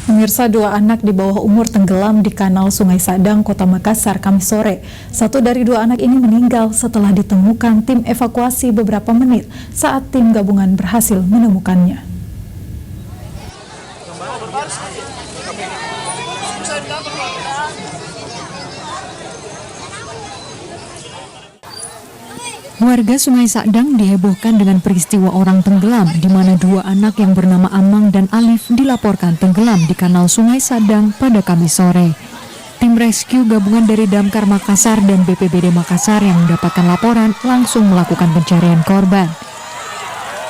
Pemirsa, dua anak di bawah umur tenggelam di kanal Sungai Sadang, Kota Makassar, Kamis sore. Satu dari dua anak ini meninggal setelah ditemukan tim evakuasi beberapa menit saat tim gabungan berhasil menemukannya. Warga Sungai Sadang dihebohkan dengan peristiwa orang tenggelam, di mana dua anak yang bernama Amang dan Alif dilaporkan tenggelam di kanal Sungai Sadang pada Kamis sore. Tim rescue gabungan dari Damkar Makassar dan BPBD Makassar yang mendapatkan laporan langsung melakukan pencarian korban.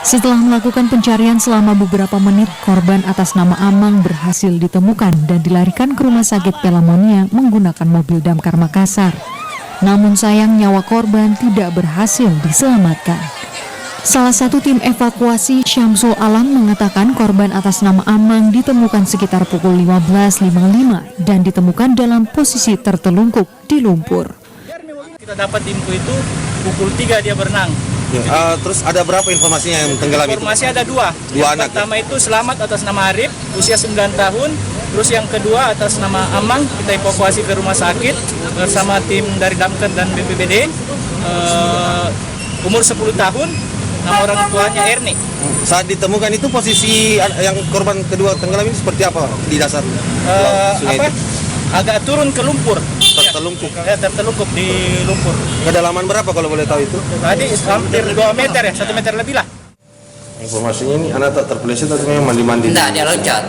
Setelah melakukan pencarian selama beberapa menit, korban atas nama Amang berhasil ditemukan dan dilarikan ke Rumah Sakit Pelamonia menggunakan mobil Damkar Makassar. Namun sayang nyawa korban tidak berhasil diselamatkan. Salah satu tim evakuasi, Syamsul Alam, mengatakan korban atas nama Amang ditemukan sekitar pukul 15.55 dan ditemukan dalam posisi tertelungkup di lumpur. Kita dapat info itu pukul 3 dia berenang. Terus ada berapa informasinya yang tenggelam itu? Informasi ada dua anak. Pertama itu selamat atas nama Arif, usia 9 tahun. Terus yang kedua atas nama Amang, kita evakuasi ke rumah sakit bersama tim dari Damkar dan BPBD. Umur 10 tahun, nama orang tuanya Erni. Saat ditemukan itu posisi yang korban kedua tenggelam ini seperti apa di dasar sungai itu? Agak turun ke lumpur. Tertelungkup. Ya, tertelungkup di lumpur. Kedalaman berapa kalau boleh tahu itu? Tadi hampir 2 meter ya, 1 meter lebih lah. Informasinya ini anak tak terpeleset atau memang mandi-mandi? Enggak, dia loncat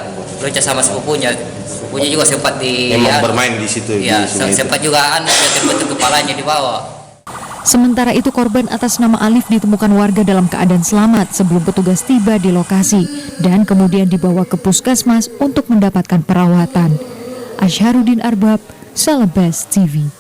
sama sepupunya. Sepupunya juga sempat memang bermain di situ. Iya, di sempat juga anak yang terbentuk kepalanya di bawah. Sementara itu korban atas nama Alif ditemukan warga dalam keadaan selamat sebelum petugas tiba di lokasi dan kemudian dibawa ke puskesmas untuk mendapatkan perawatan. Asyharuddin Arbab, Salabes TV.